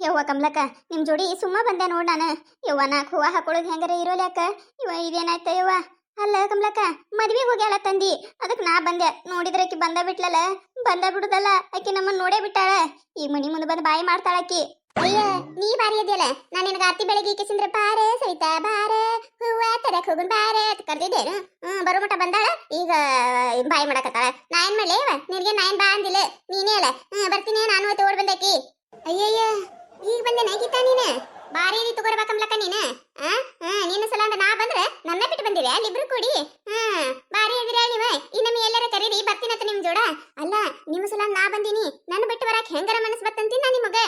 ಯವ್ವ ಕಮ್ಲಕ್ಕ ನಿಮ್ ಜೋಡಿ ಸುಮ್ಮ ಬಂದೆ ನೋಡ್ ನಾನು. ಯವ್ವ ನಾಕ್ ಹೂವ ಹಾಕೊಳ್ಳೋದು ಹೆಂಗಾರ ಇರೋಲ್ಯಾಕ. ಇವ ಇದೇನಾಯ್ತ ಯವ್ವ. ಅಲ್ಲ ಕಮ್ಲಕ್ಕ ಮದ್ವಿಗೆ ಹೋಗ್ಯಾಳ ತಂದಿ, ಅದಕ್ಕೆ ನಾ ಬಂದೆ. ನೋಡಿದ್ರೆ ಆಕಿ ಬಂದ ಬಿಟ್ಲಲ್ಲ, ಬಂದ ಬಿಡುದಲ್ಲ ಆಕಿ ನಮ್ಮನ್ನ ನೋಡೇ ಬಿಟ್ಟಾಳ. ಈ ಮನಿ ಮುಂದೆ ಬಂದು ಬಾಯಿ ಮಾಡ್ತಾಳ ಆಕಿ. ಅಯ್ಯ ನೀ ಬಾರಿ ಇದೆಯಲ್ಲ, ನಾನು ನಿನಗೆ ಆರ್ತಿ ಬೆಳಗ್ಗೆ ಈಕೆಸಿಂದ್ರ ಬಾರೆ ಸವಿತಾ ಬಾರೆ ಹೂವ ತರಕ್ ಹೋಗುನ್ ಬಾರೆ ಅಂತ ಕರ್ದಿದ್ದೇನು. ಬರೋ ಮಟ ಬಂದಾಳ, ಈಗ ಬಾಯಿ ಮಾಡಕತ್ತಾಳ. ನಾ ಏನ್ ಮಾಡ್ಲಿ ಇವ ನಿನಗೆ? ನಾ ಏನ್ ಬಾ ಅಂದಿಲ್ಲ, ನೀನೇ ಅಲ್ಲ. ಬರ್ತೀನಿ ನಾನು ಮತ್ತೆ ಓಡ್ ಬಂದಾಕಿ. ಅಯ್ಯಯ್ಯ ಈಗ ಬಂದೆ ನೈಗಿತ್ತ ನೀನು? ಬಾರಿ ರೀತಿ ತಗೋರ್ಬೇಕಂಬ್ಲಕ್ಕ ನೀನು. ನಿನ್ನ ಸಲ ಅಂದ್ರೆ ನಾ ಬಂದ್ರೆ ನನ್ನ ಬಿಟ್ಟು ಬಂದಿರಿ ಅಲ್ಲಿಬ್ರು ಕೂಡಿ. ಬಾರಿ ಇದ್ರಿ ನೀವ. ಇನ್ನೊಮ್ಮೆ ಎಲ್ಲಾರ ಕರೀರಿ ಬರ್ತೀನಂತ ನಿಮ್ ಜೋಡ. ಅಲ್ಲ ನಿಮ್ಮ ಸಲ ನಾ ಬಂದೀನಿ, ನನ್ನ ಬಿಟ್ಟು ಬರಕ್ ಹೆಂಗಾರ ಮನಸ್ ಬತ್ತಂತೀನಿ ನಾ ನಿಮಗ.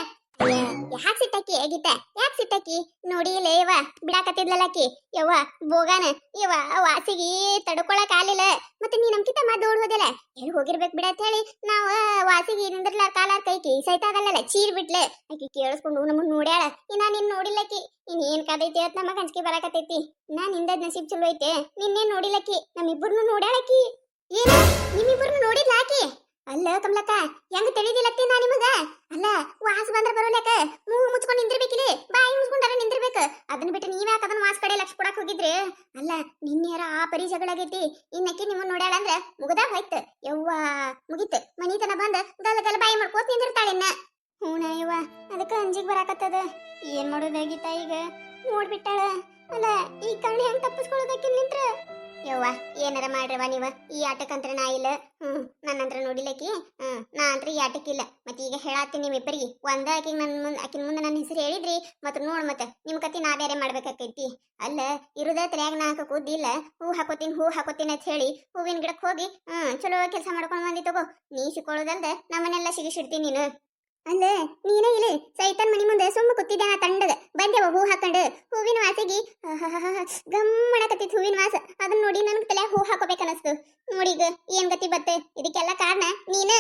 ಯಾಕೆ ಸಿಟ್ಟಾಕಿ ಗೀತ? ಯಾಕೆ ಸಿಟ್ಟಾಕಿ? ನೋಡಿ ಇಲ್ಲ ಯವ್ವ ಬಿಡಾಕತ್ತಿದ್ಲಲ್ಲಕಿ ಯವ್ವ ಬೋಗಾನ. ಯವ್ವ ವಾಸಿಗೆ ತಡ್ಕೊಳಕ್ ಆಲಿಲ್ಲ. ಮತ್ತೆ ನೀ ನಮ್ಕಿತ ಮಾತು ಓಡ್ ಹೋದಲ್ಲ, ಎಲ್ಲಿ ಹೋಗಿರ್ಬೇಕು ಬಿಡ ಅಂತ ಹೇಳಿ ನಾವ ವಾಸಿಗೆ ನಿಂದ್ರಲಾರ ಕಾಲಾರ ಕೈಕಿ ಸೈತಾಗಲ್ಲ ಚೀರ್ ಬಿಟ್ಲೆ. ಆಕಿ ಕೇಳಿಸ್ಕೊಂಡು ನಮಗ್ ನೋಡ್ಯಾಳ. ಇನ್ನ ನೀನ್ ನೋಡಿಲ್ಲಕಿ. ನೀನ್ ಏನ್ ಕದೈತಿ ಅಂತ ನಮಗ್ ಅಂಜಿಕೆ ಬರಾಕತೈತಿ. ನಾ ನಿಂದದ್ ನಸೀಬ್ ಚಲೋ ಐತೆ, ನಿನ್ನೆ ನೋಡಿಲ್ಲಕಿ. ನಮ್ಮಿಬ್ಬರನ್ನು ನೋಡ್ಯಾಳಕಿ. ಏನ ನಿಮ್ಮಿಬ್ಬರನ್ನು ನೋಡಿದ್ಲ ಆಕಿ? ಅಲ್ಲ ಕಮ್ಲಕ್ಕ ಹೆಂಗ ತಿಳಿದಿಲ್ಲತ್ತಿ ನಾ ನಿಮಗ? ಅಲ್ಲ ವಾಸ ಬಂದ್ರ ಬರೋಲ್ಯಾಕ ಮೂಗು ಮುಚ್ಕೊಂಡು ನಿಂದಿರ್ಬೇಕಿಲಿ, ಬಾಯಿ ಮುಚ್ಕೊಂಡಾರ ನಿಂದಿರ್ಬೇಕ. ಅದನ್ನ ಬಿಟ್ಟು ನೀವ್ಯಾಕ ಅದನ್ನ ವಾಸ ಕಡೆ ಲಕ್ಷ ಕೊಡಕ್ ಹೋಗಿದ್ರಿ? ಅಲ್ಲ ನಿನ್ನೆರ ಆ ಪರಿ ಜಗಳಾಗೈತಿ, ಇನ್ನಕ್ಕಿ ನಿಮ್ಮನ್ನ ನೋಡ್ಯಾಳ ಅಂದ್ರ ಮುಗದ ಹೋಯ್ತು ಯವ್ವ. ಮುಗಿತು ಮನಿತನ ಬಂದ ಗಲ್ಲ ಗಲ್ಲ ಬಾಯಿ ಮಾಡ್ಕೋತ ನಿಂದಿರ್ತಾಳಿನ್ನ. ಹೂನ ಯವ್ವ ಅದಕ್ಕ ಅಂಜಿಗ್ ಬರಾಕತ್ತದ. ಏನ್ ಮಾಡೋದಾಗಿತ್ತ ಈಗ? ನೋಡ್ಬಿಟ್ಟಾಳ. ಅಲ್ಲ ಈ ಕರ್ಣಿ ಹೆಂಗ್ ತಪ್ಪಿಸ್ಕೊಳ್ಳೋದಕ್ಕೆ ನಿಂತ್ರ? ಯವ್ವ ಏನಾರ ಮಾಡ್ರವ ನೀವ, ಈ ಆಟಕ್ಕಂತ್ರ ನಾ ಇಲ್ಲ. ನನ್ನಂತ್ರ ನೋಡಿಲ್ಲಕಿ. ನಾ ಅಂತ್ರ ಈ ಆಟಕ್ಕಿಲ್ಲ. ಮತ್ತೆ ಈಗ ಹೇಳತ್ತೀನಿ ನಿಮ್ಮಿಬ್ಬರಿಗೆ ಒಂದ ಆಕಿಗೆ ಆಕಿನ ಮುಂದೆ ನನ್ನ ಹೆಸರು ಹೇಳಿದ್ರಿ. ಮತ್ತೆ ನೋಡ್ ಮತ್ತೆ ನಿಮ್ ಕತಿ ನಾ ಬೇರೆ ಮಾಡ್ಬೇಕಾಕೈತಿ. ಅಲ್ಲ ಇರುದ ತಲೆಯಾಗ ನಾ ಹಾಕ ಕೂದಿಲ್ಲ. ಹೂ ಹಾಕೋತೀನಿ ಅಂತ ಹೇಳಿ ಹೂವಿನ ಗಿಡಕ್ಕೆ ಹೋಗಿ ಚಲೋ ಕೆಲಸ ಮಾಡ್ಕೊಂಡು ಬಂದಿ ತಗೋ. ನೀ ಸಿಕ್ಕೊಳ್ಳೋದಲ್ದ ನಮ್ಮನ್ನೆಲ್ಲ ಸಿಗಿಸಿಡ್ತೀನಿ ನೀನು. ಅಲ್ಲ ನೀನೇ ಇಲ್ಲಿ ಸೈತನ್ ಮನಿ ಮುಂದೆ ಸುಮ್ಮ ಕೂತಿದ್ದೆ. ನಾ ತಂಡದ ಬಂದೆವ ಹೂ ಹಾಕೊಂಡು. ಹೂವಿನ ವಾಸಿಗೆ ಗಮ್ಮಣಕತ್ತಿತ್ತು ಹೂವಿನ ವಾಸ. ಅದನ್ನ ನೋಡಿ ನನ್ಗೆ ತಲೆ ಹೂ ಹಾಕೋಬೇಕನ್ನಿಸ್ತು. ನೋಡಿ ಈಗ ಏನ್ ಗತಿ ಬತ್ತೆ. ಇದಕ್ಕೆಲ್ಲ ಕಾರಣ ನೀನ.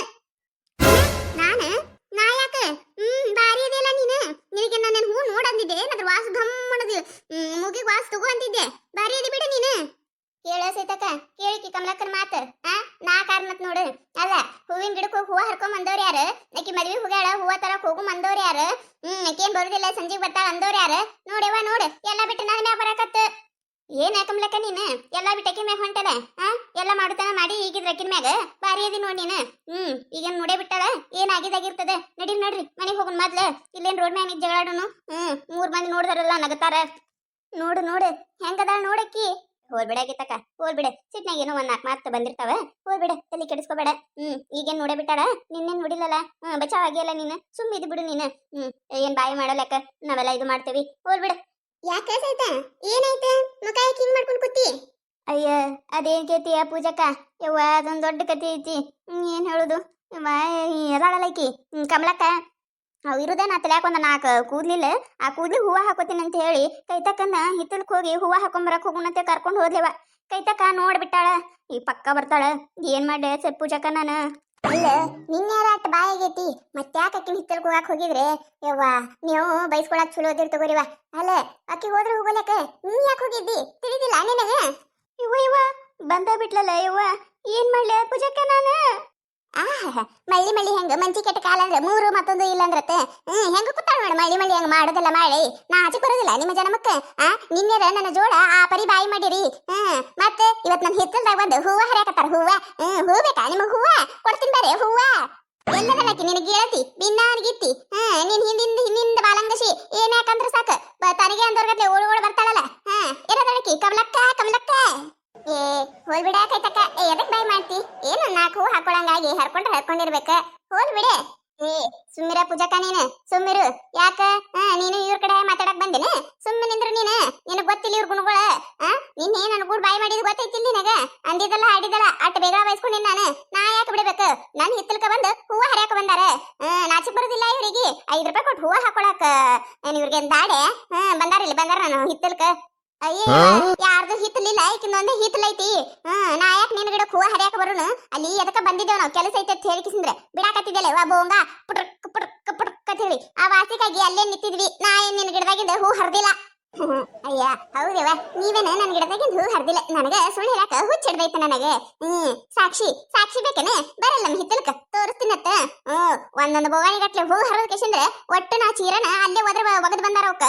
ನಾನ ನಾ ಯಾಕ? ಬಾರಿ ಇದೆಯಲ್ಲ ನೀನು. ನಿನಗೆ ನನ್ನ ಹೂ ನೋಡಂದಿದ್ದೆ, ಅದ್ರ ವಾಸ ಗಮ್ಮಣದು ಮುಗಿಗೆ ವಾಸ ತಗೋ ಅಂತಿದ್ದೆ. ಬಾರಿ ಇದೆ ಬಿಡು ನೀನು. ಕೇಳ ಸೈತಕ್ಕ ಕೇಳಿಕಿ ಕಮಲಕ್ಕನ ಮಾತು. ನಾ ಕಾರಣತ್ ನೋಡು. ಅಲ್ಲ ಹೂವಿನ ಗಿಡಕ್ಕೆ ಹೋಗಿ ಹೂವ ಹರ್ಕೊಂಡ್ ಬಂದವ್ರು ಯಾರು? ಆಕಿ ಮದ್ವಿ ಹೋಗ್ಯಾಳ, ಹೂವ ತರಕ್ ಹೋಗು ಬಂದವ್ರು ಯಾರು? ಆಕೇನ್ ಬರುದಿಲ್ಲ ಸಂಜೆಗೆ ಬರ್ತಾಳ ಅಂದವ್ರು ಯಾರು? ನೋಡ್ಯವ ನೋಡು ಎಲ್ಲ ಬಿಟ್ಟು ನನ್ನ ಮ್ಯಾಗ ಬರಾಕತ್ತ. ಏನ ಕಮಲಕ್ಕ ನೀನು ಎಲ್ಲ ಬಿಟ್ಟಕಿ ಮ್ಯಾಗ ಹೊಂಟದ? ಎಲ್ಲ ಮಾಡುತ್ತಾನ ಮಾಡಿ ಈಗಿದ್ರ ಅಕ್ಕಿನ ಮ್ಯಾಗ ಬಾರಿ ಅದಿ ನೋಡಿ ನೀನು. ಈಗೇನ್ ನೋಡೇ ಬಿಟ್ಟಾಳ. ಏನಾಗಿದಾಗಿರ್ತದ. ನಡಿ ನೋಡ್ರಿ ಮನೆಗೆ ಹೋಗೋಣ ಮೊದ್ಲು. ಇಲ್ಲೇನ್ ರೋಡ್ ಮ್ಯಾಗ ನಿಂತ್ ಜಗಳಾಡೋನು. 3 ಮಂದಿ ನೋಡಿದಾರಲ್ಲ ನಗತಾರ. ನೋಡು ನೋಡು ಹೆಂಗದಾಳ ನೋಡಕ್ಕಿ. ಹೋಗ್ಬಿಡಾಗಿತ್ತಕ್ಕ ಹೋಗ್ಬಿಡ. ಸಿಟ್ನಾಗ ಏನೋ 1-4 ಮಾತು ಬಂದಿರ್ತಾವ. ಹೋಗ್ಬಿಡ, ತಲೆ ಕೆಡಿಸ್ಕೋಬೇಡ. ಈಗೇನ್ ನೋಡೇ ಬಿಟ್ಟಾಳ. ನಿನ್ನೆ ನೋಡಿಲ್ಲಲ್ಲ. ಬಚಾವ್ ಆಗಿಯಲ್ಲ ನೀನು. ಸುಮ್ಮ ಇದ್ ಬಿಡು ನೀನು. ಏನ್ ಬಾಯಿ ಮಾಡಲಕ್ಕ ನಾವೆಲ್ಲ ಇದು ಮಾಡ್ತೇವಿ. ಹೋಗ್ಬಿಡ. ಯಾಕೆ ಸೈತ ಏನಾಯ್ತ? ಮುಖ ಯಾಕೆ ಹಿಂಗ್ ಮಾಡ್ಕೊಂಡು ಕೂತಿ? ಅಯ್ಯ ಅದೇನ್ ಕೇತಿಯ ಪೂಜಕ್ಕ ಯವ್ವ, ಅದೊಂದ್ ದೊಡ್ಡ ಕತೆ ಐತಿ. ಏನ್ ಹೇಳುದು ಅದಾಳಲ್ಲಕಿ ಕಮಲಕ್ಕ. ಅವ್ ಇರುದ ನಾ ತಲ್ಯಾಕ ಒಂದ 4 ಕೂದ್ಲಿಲ್ಲ. ಆ ಕೂದ್ಲಿ ಹೂವ ಹಾಕೋತೀನಿ ಅಂತ ಹೇಳಿ ಕೈತಕ್ಕನ್ನ ಹಿತ್ತಲ್ಕ್ ಹೋಗಿ ಹೂವ ಹಾಕೊಂಬರಕ್ ಹೋಗುಣಂತೆ ಕರ್ಕೊಂಡು ಹೋದ್ಲೇವ. ಕೈತಕ್ಕ ನೋಡ್ಬಿಟ್ಟಾಳ. ಈ ಪಕ್ಕ ಬರ್ತಾಳ. ಏನ್ ಮಾಡ್ದೆ ಪೂಜಕ್ಕ ನಾನು? ಅಲ್ಲ ನಿನ್ನೆ ಅಟ್ ಬಾಯಿ ಆಗೈತಿ. ಮತ್ತ್ಯಾಕೆ ಅಕ್ಕಿನ ಹಿತ್ತಲ್ಕ್ ಹೋಗಾಕ್ ಹೋಗಿದ್ರೆ? ಯವ್ವ ನೀವು ಬೈಸ್ಕೊಳಕ್ ಚಲೋ ಓದಿರ್ ತಗೋರಿವ. ಅಲ್ಲ ಅಕ್ಕಿ ಹೋದ್ರೆ ಹೋಗಲಕ್ಕ ನೀ ಯಾಕೆ ಹೋಗಿದ್ದಿ? ತಿಳಿದಿಲ್ಲ ನಿನಗ? ಇವ್ವ ಬಂದ ಬಿಟ್ಲಲ್ಲ ಯವ್ವ. ಏನ್ ಮಾಡ್ಲೆ ಪೂಜಕ್ಕ ನಾನು? ಮಳ್ಳಿ ಹೆಂಗ ಮಂಚಿ ಕೆಟ್ಟ ಕಾಲ ಅಂದ್ರೆ 3 ಮತ್ತೊಂದು ಇಲ್ಲ ಅಂದ್ರತ್ತೆ. ಹೆಂಗ ಕೂತಾಳ ನೋಡಿ ಮಳ್ಳಿ ಹೆಂಗ ಮಾಡೋದಲ್ಲ ಮಾಡಿ. ನಾ ಆಚೆ ಬರೋದಿಲ್ಲ ನಿಮ್ಮ ಜನಮಕ್ಕ. ನಿನ್ನೆರ ನನ್ನ ಜೋಡ ಆ ಪರಿ ಬಾಯಿ ಮಾಡಿರಿ. ಮತ್ತೆ ಇವತ್ ನನ್ನ ಹಿತ್ತಲ್ದಾಗ ಬಂದು ಹೂವ ಹರಿಯಾಕತ್ತಾರ. ಹೂ ಬೇಕಾ ನಿಮಗ್? ಹೂವ ಕೊಡ್ತೀನಿ ಬೇರೆ ಹೂವ. ಎಲ್ಲದಲ್ಲಕಿ ನಿನಗೆ ಹೇಳ್ತಿ ಭಿನ್ನಾಗಿತ್ತಿ. ನೀನ್ ಹಿಂದಿಂದ ಬಾಲಂಗಶಿ ಏನ್ ಯಾಕಂದ್ರ ಸಾಕ ತನಗೆ ಅಂದವ್ರಗತ್ಲೆ ಓಡ್ ಬರ್ತಾಳಲ್ಲ. ಇರೋದಳಕಿ ಕಮಲಕ್ಕ. ಹೋಲ್ಬಿಡ ಕೈತಕ್ಕ. ಎದಕ್ ಬಾಯ್ ಮಾಡ್ತಿ? ಏನು 4 ಹೂ ಹಾಕೊಳಂಗಾಗಿ ಹರ್ಕೊಂಡಿರ್ಬೇಕ. ಹೋಲ್ಬಿಡೆ. ಸುಮ್ಮಿರ ಪೂಜಕ್ಕ ನೀನು ಸುಮ್ಮಿರು. ಯಾಕ ನೀನು ಇವ್ರ ಕಡೆ ಮಾತಾಡಕ್ ಬಂದಿನ? ಸುಮ್ಮನೆ ನಿಂದ್ರು ನೀನು. ನಿನಗ್ ಗೊತ್ತಿಲ್ಲ ಇವ್ರ ಗುಣಗಳ. ನಿನ್ನೆ ನನ್ ಗೂಡ್ ಬಾಯಿ ಮಾಡಿದ್ ಗೊತ್ತೈತಿಲ್ ನಿನಗ? ಅಂದಿದ್ದಲ್ಲ ಆಡಿದಲ್ಲ ಅಟ್ ಬೇಗ ಬಯಸ್ಕೊಂಡಿನ್ ನಾನು. ನಾ ಯಾಕೆ ಬಿಡ್ಬೇಕು? ನನ್ ಹಿತ್ತಲ್ಕ ಬಂದು ಹೂವ ಹರಿಯಾಕ ಬಂದಾರ. ನಾಚಿಕ್ ಬರುದಿಲ್ಲ ಇವ್ರಿಗೆ. 5 ರೂಪಾಯಿ ಕೊಟ್ಟು ಹೂವ ಹಾಕೊಳಕ ಇವ್ರಿಗೆ ದಾಡೆ. ಬಂದಾರ ನಾನು ಹಿತ್ತಲ್ಕ. ಅಯ್ಯ ಯಾರ್ದು ಹಿತ್ತಲಿಲ್ಲ, ಈಕಿನೊಂದೇ ಹಿತ್ತಲೈತಿ. ನಾ ಯಾಕೆ ನಿನ್ನ ಗಿಡಕ್ಕೆ ಹೂವ ಹರಿಯಾಕ ಬರೋನು? ಅಲ್ಲಿ ಎದಕ್ಕ ಬಂದಿದ್ದೇವ್ ನಾವು ಕೆಲಸ ಐತೆ ಅಂತ ಹೇಳಿಕಿಸಿಂದ್ರೆ ಬಿಡಾಕತ್ತಿದ್ದಲ್ಲ ವಾ ಬೋಂಗ ಪುಟ್ರಕ್ ಅಂತ ಹೇಳಿ ಆ ವಾಸಿಗಾಗಿ ಅಲ್ಲೇ ನಿಂತಿದ್ವಿ. ನಾ ಏನ್ ನಿನ್ನ ಗಿಡದಾಗಿಂದ ಹೂ ಹರಿದಿಲ್ಲ. ಅಯ್ಯ ಹೌದವ ನೀವೇನ ನನ್ನ ಗಿಡದಾಗಿಂದ ಹೂ ಹರಿದಿಲ್ಲ ನನಗ ಸುಳ್ಳು ಹೇಳಾಕ ಹುಚ್ಚಿಡ್ದೈತೆ ನನಗೆ ಸಾಕ್ಷಿ ಸಾಕ್ಷಿ ಬೇಕೇನೆ ಬರಲ್ಲ ನಮ್ಮ ಹಿತ್ತಲಕ ತೋರಿಸ್ತೀನತ್ತ ಒಂದೊಂದು ಬೋಗಾಣಿ ಗಟ್ಲೆ ಹೂ ಹರಿದ ಕೇಶಂದ್ರೆ ಒಟ್ಟು ನಾ ಚೀರನ ಅಲ್ಲೇ ಒಗದ್ ಬಂದಾರ ಅವಕ್ಕ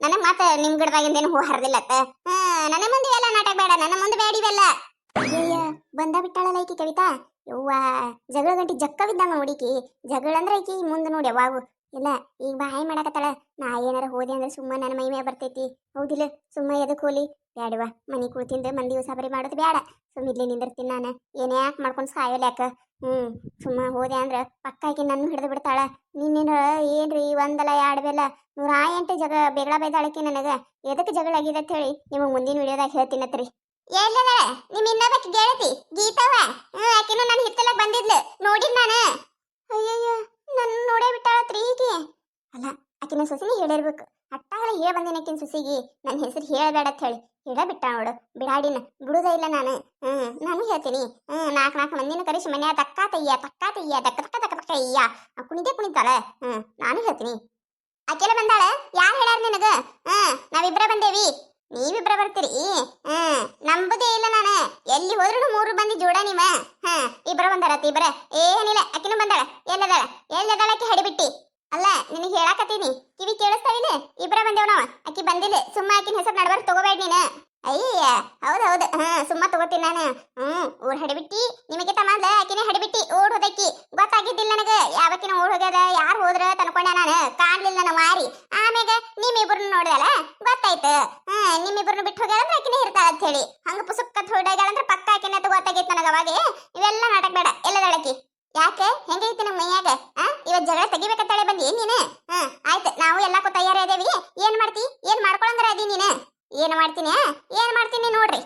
ನನಗ್ ಮಾತ ನಿಮ್ ಗಿಡದಾಗಿಂದೇನು ಹೂ ಹರಿದಿಲ್ಲತ್ತ ನನ್ನ ಮುಂದೆ ಎಲ್ಲ ನಾಟಕ ಬೇಡ ನನ್ನ ಮುಂದೆ ಬೇಡಿವೆಲ್ಲ ಅಯ್ಯಯ್ಯ ಬಂದ ಬಿಟ್ಟಾಳಲ್ಲ ಈಕಿ ಕವಿತಾ ಯವ್ವ ಜಗಳ ಗಂಟಿ ಜಕ್ಕ ಬಿದ್ದಂಗ ನೋಡಿಕಿ ಜಗಳ ಅಂದ್ರೆ ಈಕಿ ಮುಂದೆ ನೋಡಿ ಯಾವಾಗು ಇಲ್ಲ ಈಗ ಬಾಯಿ ಮಾಡಕತ್ತಾಳ ನಾ ಏನಾರ ಹೋದೆ ಅಂದ್ರೆ ಸುಮ್ಮ ನನ್ನ ಮೈ ಮೇ ಬರ್ತೈತಿ ಹೌದಿಲ್ಲ ಸುಮ್ಮ ಎದಕ್ ಹೋಲಿ ಬ್ಯಾಡವಾ ಮನಿ ಕುಳ್ತಿಂದ ಮಂದಿ ಉಸಾಬರಿ ಮಾಡೋದು ಬೇಡ ಸುಮ್ಮ ಇಡ್ಲಿ ನಿಂದಿರ್ತೀನಿ ನಾನು ಏನ್ ಯಾಕೆ ಮಾಡ್ಕೊಂಡು ಸಾಯೋಲ್ಲ ಯಾಕ ಸುಮ್ಮ ಹೋದೆ ಅಂದ್ರ ಪಕ್ಕ ಆಕಿ ನನ್ನ ಹಿಡಿದು ಬಿಡ್ತಾಳ ನಿನ್ನೇನ ಏನ್ರಿ ಒಂದಲ್ಲ ಎರಡವೆಲ್ಲ 108 ಜಗ ಬೇಗಳ ಬೈದಾಳಕಿ ನನಗ ಎದಕ್ಕೆ ಜಗಳ ಆಗಿದೆ ಅಂತ ಹೇಳಿ ನಿಮಗೆ ಮುಂದಿನ ವಿಡಿಯೋದಾಗ ಹೇಳ್ತೀನತ್ರಿ ಎಲ್ಲದ ನಿಮ್ ಇನ್ನೊಬ್ಬಕಿ ಗೆಳತಿ ಗೀತವ ಆಕಿನೂ ನನ್ನ ಹಿತ್ತಲಕ್ ಬಂದಿದ್ಲು ನೋಡಿದ್ ನಾನು ಅಯ್ಯಯ್ಯ ನನ್ನ ನೋಡೇ ಬಿಟ್ಟಾಳತ್ರಿ ಈಕಿ ಅಲ್ಲ ಆಕಿನ ಸೊಸಿನಿ ಹೇಳಿರ್ಬೇಕು ಅಟ್ಟಾಗಲ ಹೇಳ ಬಂದಿನ ಆಕಿನ ಸೊಸಿಗಿ ನನ್ನ ಹೆಸರು ಹೇಳಬೇಡ ಅಂತ ಹೇಳಿ ಹೇಳ ಬಿಟ್ಟ ನೋಡು ಬಿಡಾಡಿನ ಬಿಡುದೇ ಇಲ್ಲ ನಾನು ನಾನು ಹೇಳ್ತೀನಿ ನಾಲ್ಕು ಮಂದಿನ ಕರೆಸಿ ಮನ್ಯಾಗ ತಕ್ಕ ತಯ್ಯ ದಕ್ಕ ತಕ್ಕ ತಕ್ಕ ತಕ್ಕ ಅಯ್ಯ ಕುಣಿದೇ ಕುಣಿತಾಳ ನಾನು ಹೇಳ್ತೀನಿ ಆಕೆಲ್ಲ ಬಂದಾಳ ಯಾರು ಹೇಳ್ಯಾರ ನಿನಗ ನಾವಿಬ್ರ ಬಂದೇವಿ ನೀವಿಬ್ರ ಬರ್ತೀರಿ ನಂಬುದೇ ಇಲ್ಲ ನಾನು ಎಲ್ಲಿ ಹೋದ್ರು 3 ಮಂದಿ ಜೋಡ ನೀವ ಇಬ್ರ ಬಂದಾರತಿ ಇಬ್ರ ಏನಿಲ್ಲ ಆಕಿನೂ ಬಂದಾಳ ಎಲ್ಲದಾಳ ಆಕಿ ಹಡಿಬಿಟ್ಟಿ ಅಲ್ಲ ನಿನಗೆ ಹೇಳಾಕತ್ತೀನಿ ಕಿವಿ ಕೇಳಿಸ್ತಾವಿಲ್ಲ ಇಬ್ರ ಬಂದೇವ್ ನಾವ ಆಕಿ ಬಂದಿಲ್ಲ ಸುಮ್ಮ ಆಕಿನ ಹೆಸರು ನಡ್ಬಾರ್ದು ತಗೋಬೇಡ ನೀನು ಅಯ್ಯ ಹೌದು ಸುಮ್ಮ ತಗೋತೀನಿ ನಾನು ಊರ್ ಹಡಿಬಿಟ್ಟಿ ನಿಮಗೆ ತಮ್ಮದ ಆಕಿನೇ ಹಡಿಬಿಟ್ಟಿ ಓಡ್ ಹೋದಕ್ಕಿ ಗೊತ್ತಾಗಿದ್ದಿಲ್ಲ ನನಗ ಯಾವಕಿನ ಓಡ್ ಹೋಗ್ಯದ ಯಾರು ಹೋದ್ರ ತನ್ಕೊಂಡೆ ನಾನು ಕಾಣ್ಲಿಲ್ಲ ನನ್ನ ಮಾರಿ ಆಮ್ಯಾಗ ನಿಮ್ಮಿಬ್ರನ್ನ ನೋಡ್ದಲ್ಲ ಗೊತ್ತಾಯ್ತು ನಿಮ್ಮಿಬ್ರನ್ನ ಬಿಟ್ಟು ಹೋಗ್ಯಾರ ಅಂದ್ರೆ ಆಕಿನೇ ಇರ್ತಾಳ ಅಂತ ಹೇಳಿ ಹಂಗ ಪುಸುಕ್ಕತ್ ಹೊರಡಾಗ್ಯಾಳಂದ್ರೆ ಪಕ್ಕ ಆಕಿನ ಅಂತ ಗೊತ್ತಾಗೈತೆ ನನಗ ಅವಾಗೆ ಇವೆಲ್ಲ ನಾಟಕ ಬೇಡ ಎಲ್ಲದಳಕಿ ಯಾಕೆ ಹೆಂಗೈತಿ ನಮ್ಮ ಮೈಯಾಗ ಇವತ್ ಜಗಳ ತೆಗಿಬೇಕಂತಾಳೆ ಬಂದಿ ನೀನು ಆಯ್ತು ನಾವು ಎಲ್ಲಕ್ಕೂ ತಯಾರಿ ಅದೇವಿ ಏನ್ ಮಾಡ್ತಿ ಏನ್ ಮಾಡ್ಕೊಳಂದ್ರ ಅದಿ ನೀನು ಏನ್ ಮಾಡ್ತೀನಿ ನೋಡ್ರಿ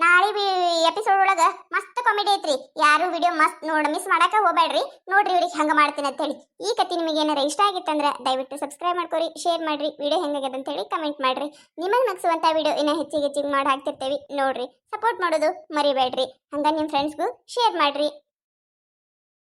ನಾಳೆ ಎಪಿಸೋಡ್ ಒಳಗ ಮಸ್ತ್ ಕಾಮಿಡಿ ಐತ್ರಿ ಯಾರು ವಿಡಿಯೋ ಮಸ್ತ್ ಮಿಸ್ ಮಾಡಾಕ ಹೋಗ್ಬೇಡ್ರಿ ನೋಡ್ರಿ ಇವ್ರಿಗೆ ಹಂಗ ಮಾಡ್ತೀನಿ ಅಂತ ಹೇಳಿ ಈ ಕತಿ ನಿಮಗೆ ಏನಾರ ಇಷ್ಟ ಆಗಿತ್ತಂದ್ರೆ ದಯವಿಟ್ಟು ಸಬ್ಸ್ಕ್ರೈಬ್ ಮಾಡ್ಕೊರಿ ಶೇರ್ ಮಾಡ್ರಿ ವಿಡಿಯೋ ಹೆಂಗಾಗ್ಯದ ಅಂತ ಹೇಳಿ ಕಮೆಂಟ್ ಮಾಡ್ರಿ ನಿಮಗೆ ನಗಿಸುವಂತ ವಿಡಿಯೋ ಇನ್ನ ಹೆಚ್ಚಿಗೆ ಮಾಡಿ ಹಾಕ್ತಿರ್ತೇವಿ ನೋಡ್ರಿ ಸಪೋರ್ಟ್ ಮಾಡೋದು ಮರಿಬೇಡ್ರಿ ಹಂಗ ನಿಮ್ ಫ್ರೆಂಡ್ಸ್ಗೂ ಶೇರ್ ಮಾಡ್ರಿ